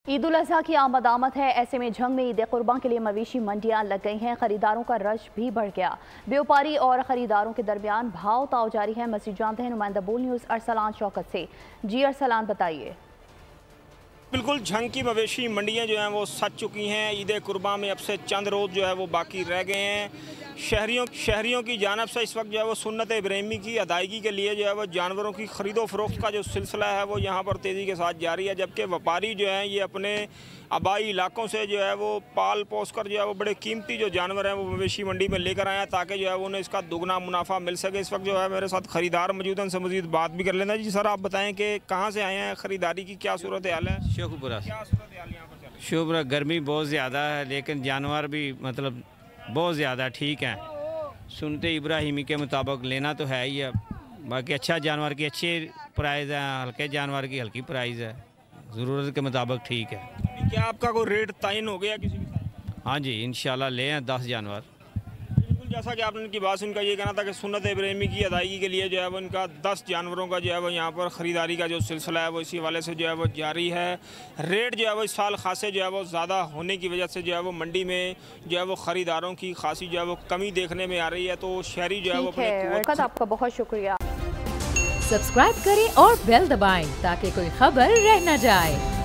ईद उल अज़हा की आमद है। ऐसे में झंग में ईद कुर्बान के लिए मवेशी मंडियां लग गई हैं। खरीदारों का रश भी बढ़ गया। व्यापारी और खरीदारों के दरमियान भाव ताव जारी है। मज़ीद जानते हैं नुमाइंदा बोल न्यूज़ अरसलान शौकत से। जी अरसलान, बताइए। बिल्कुल, झंग की मवेशी मंडियां जो हैं वो सज चुकी हैं। ईद कुर्बान में अब से चंद रोज़ जो है वो बाकी रह गए हैं। शहरियों की जानब से इस वक्त जो है वो सुन्नत इब्राहिमी की अदायगी के लिए जो है वो जानवरों की ख़रीदो फरोख्त का जो सिलसिला है वो यहाँ पर तेज़ी के साथ जारी है। जबकि व्यापारी जो हैं ये अपने आबाई इलाकों से जो है वो पाल पोस कर जो है वो बड़े कीमती जो जानवर हैं वो मवेशी मंडी में लेकर आए हैं ताकि जो है वो उन्हें इसका दुगना मुनाफा मिल सके। इस वक्त जो है मेरे साथ ख़रीदार मौजूद हैं, उनसे मज़ीद बात भी कर लेना। जी सर, आप बताएँ कि कहाँ से आए हैं, ख़रीदारी की क्या सूरत हाल है? शेखुपुरा। क्या सूरत हाल यहाँ पर चल रही है? शेखुपुरा गर्मी बहुत ज़्यादा है, लेकिन जानवर भी मतलब बहुत ज़्यादा ठीक हैं। सुनते इब्राहिमी के मुताबिक लेना तो है ही है। बाकी अच्छा जानवर की अच्छी प्राइस है, हल्के जानवर की हल्की प्राइस है। ज़रूरत के मुताबिक ठीक है। क्या आपका कोई रेट तयन हो गया किसी के साथ? हाँ जी, इंशाल्लाह ले हैं 10 जानवर। बिल्कुल, जैसा कि आपने इनकी बात सुनकर ये कहना था कि सुन्नत इब्राहिमी की अदायगी के लिए जो है वो इनका 10 जानवरों का जो है वो यहाँ पर ख़रीदारी का जो सिलसिला है वो इसी वाले से जो है वो जारी है। रेट जो है वो इस साल खासे जो है वो ज़्यादा होने की वजह से जो है वो मंडी में जो है वो ख़रीदारों की खासी जो है वो कमी देखने में आ रही है। तो शहरी जो है वो अपने आपका बहुत शुक्रिया। सब्सक्राइब करें और बेल दबाएं ताकि कोई खबर रह न जाए।